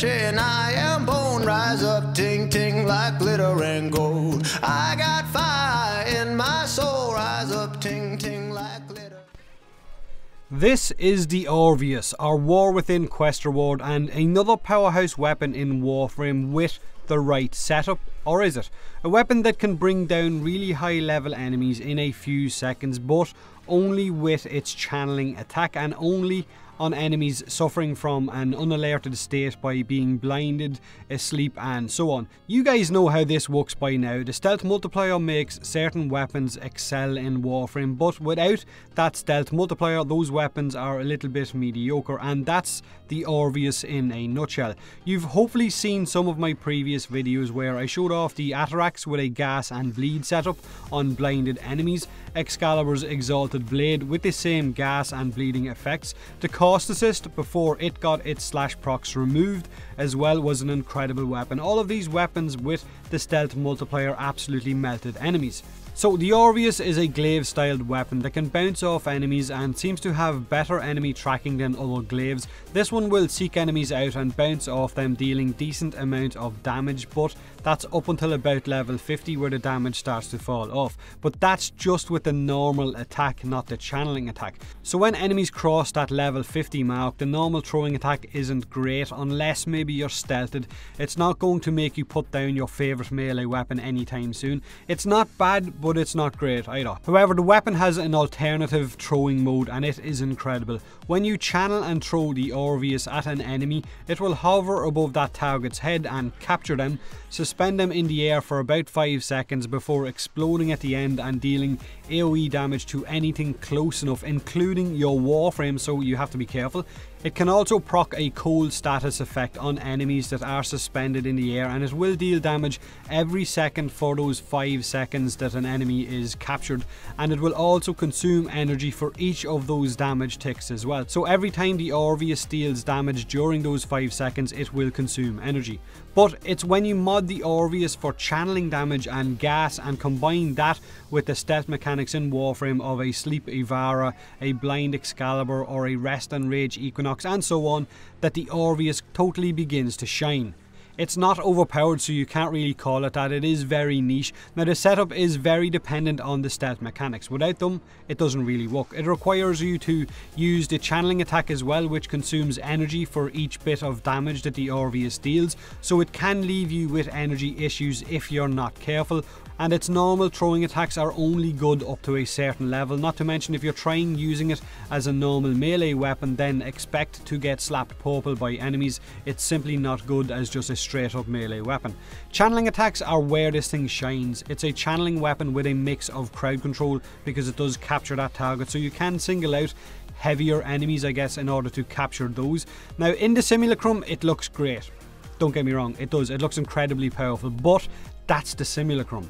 flesh and I am bone. Rise up, ting ting, like glitter and gold. I got fire in my soul. Rise up, ting ting, like glitter. This is the Orvius, our War Within quest reward, and another powerhouse weapon in Warframe with the right setup. Or is it? A weapon that can bring down really high level enemies in a few seconds, but only with its channeling attack, and only on enemies suffering from an unalerted state by being blinded, asleep and so on. You guys know how this works by now. The stealth multiplier makes certain weapons excel in Warframe, but without that stealth multiplier those weapons are a little bit mediocre, and that's the Orvius in a nutshell. You've hopefully seen some of my previous videos where I showed off the Atarax with a gas and bleed setup on blinded enemies, Excalibur's Exalted Blade with the same gas and bleeding effects. The cost assist before it got its slash procs removed as well was an incredible weapon. All of these weapons with the stealth multiplier absolutely melted enemies. So the Orvius is a glaive styled weapon that can bounce off enemies and seems to have better enemy tracking than other glaives. This one will seek enemies out and bounce off them, dealing decent amount of damage, but that's up until about level 50 where the damage starts to fall off. But that's just with the normal attack, not the channeling attack. So when enemies cross that level 50 mark, the normal throwing attack isn't great unless maybe you're stealthed. It's not going to make you put down your favourite melee weapon anytime soon. It's not bad, but it's not great either. However, the weapon has an alternative throwing mode and it is incredible. When you channel and throw the Orvius at an enemy, it will hover above that target's head and capture them, suspend them in the air for about 5 seconds before exploding at the end and dealing AoE damage to anything close enough, including your Warframe, so you have to be careful. It can also proc a cold status effect on enemies that are suspended in the air, and it will deal damage every second for those 5 seconds that an enemy is captured, and it will also consume energy for each of those damage ticks as well. So every time the Orvius deals damage during those 5 seconds it will consume energy. But it's when you mod the Orvius for channeling damage and gas and combine that with the stealth mechanics in Warframe of a Sleep Ivara, a Blind Excalibur or a Rest and Rage Equinox and so on, that the Orvius totally begins to shine. It's not overpowered, so you can't really call it that. It is very niche. Now the setup is very dependent on the stealth mechanics. Without them, it doesn't really work. It requires you to use the channeling attack as well, which consumes energy for each bit of damage that the Orvius deals, so it can leave you with energy issues if you're not careful. And its normal throwing attacks are only good up to a certain level, not to mention if you're trying using it as a normal melee weapon then expect to get slapped purple by enemies. It's simply not good as just a straight up melee weapon. Channeling attacks are where this thing shines. It's a channeling weapon with a mix of crowd control because it does capture that target, so you can single out heavier enemies I guess in order to capture those. Now in the simulacrum it looks great, don't get me wrong, it does, it looks incredibly powerful, but that's the simulacrum.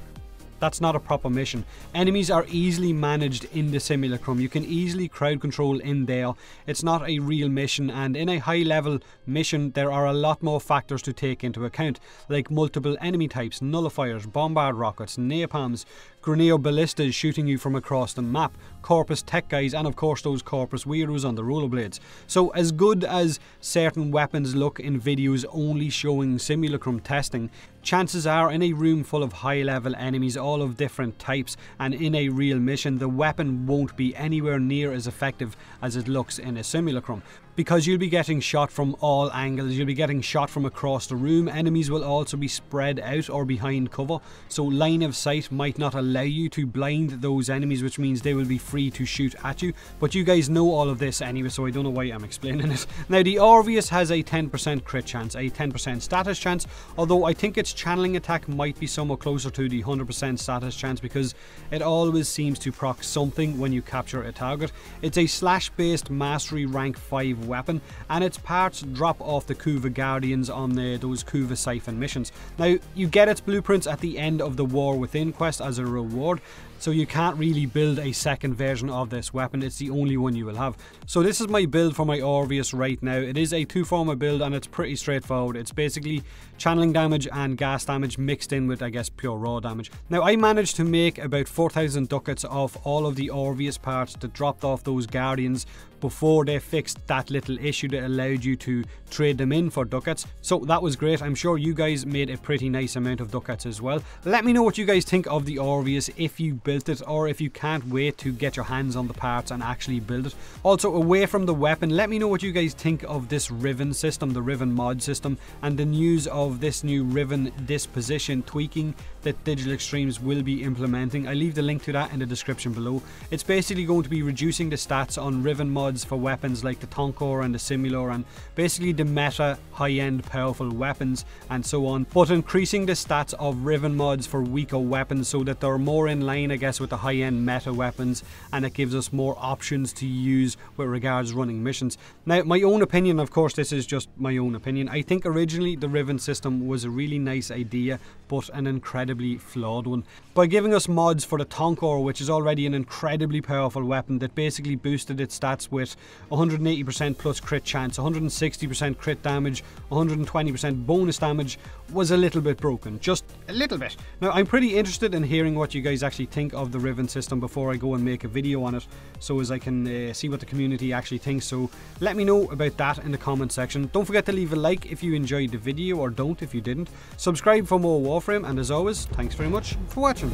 That's not a proper mission. Enemies are easily managed in the simulacrum. You can easily crowd control in there. It's not a real mission, and in a high level mission there are a lot more factors to take into account, like multiple enemy types, nullifiers, bombard rockets, napalms, grenade ballistas shooting you from across the map, corpus tech guys, and of course those corpus weirdos on the rollerblades. So as good as certain weapons look in videos only showing simulacrum testing, chances are in a room full of high level enemies all of different types and in a real mission the weapon won't be anywhere near as effective as it looks in a simulacrum. Because you'll be getting shot from all angles, you'll be getting shot from across the room, enemies will also be spread out or behind cover, so line of sight might not allow you to blind those enemies, which means they will be free to shoot at you, but you guys know all of this anyway, so I don't know why I'm explaining it. Now the Orvius has a 10% crit chance, a 10% status chance, although I think its channeling attack might be somewhat closer to the 100% status chance because it always seems to proc something when you capture a target. It's a slash based mastery rank 5 weapon, and its parts drop off the Kuva Guardians on those Kuva Siphon missions. Now you get its blueprints at the end of the War Within quest as a reward. so you can't really build a second version of this weapon. It's the only one you will have. So this is my build for my Orvius right now. It is a 2-former build and it's pretty straightforward. It's basically channeling damage and gas damage mixed in with, I guess, pure raw damage. Now I managed to make about 4,000 ducats off all of the Orvius parts that dropped off those guardians before they fixed that little issue that allowed you to trade them in for ducats. So that was great. I'm sure you guys made a pretty nice amount of ducats as well. Let me know what you guys think of the Orvius, if you built it or if you can't wait to get your hands on the parts and actually build it. Also, away from the weapon, let me know what you guys think of this Riven system, the Riven mod system, and the news of this new Riven disposition tweaking that Digital Extremes will be implementing. I leave the link to that in the description below. It's basically going to be reducing the stats on Riven mods for weapons like the Tonkor and the Simulor, and basically the meta high-end powerful weapons and so on, but increasing the stats of Riven mods for weaker weapons so that they're more in line, I guess, with the high-end meta weapons, and it gives us more options to use with regards running missions. Now, my own opinion, of course, this is just my own opinion. I think originally the Riven system was a really nice idea, but an incredibly flawed one. By giving us mods for the Tonkor, which is already an incredibly powerful weapon that basically boosted its stats with 180% plus crit chance, 160% crit damage, 120% bonus damage, was a little bit broken. Just a little bit. Now, I'm pretty interested in hearing what you guys actually think of the Riven system before I go and make a video on it, so as I can see what the community actually thinks. So let me know about that in the comment section. Don't forget to leave a like if you enjoyed the video, or don't if you didn't. Subscribe for more Warframe, and as always, thanks very much for watching.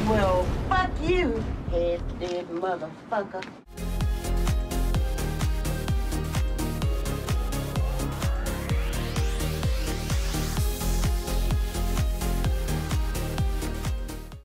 Well, fuck you, head dead motherfucker.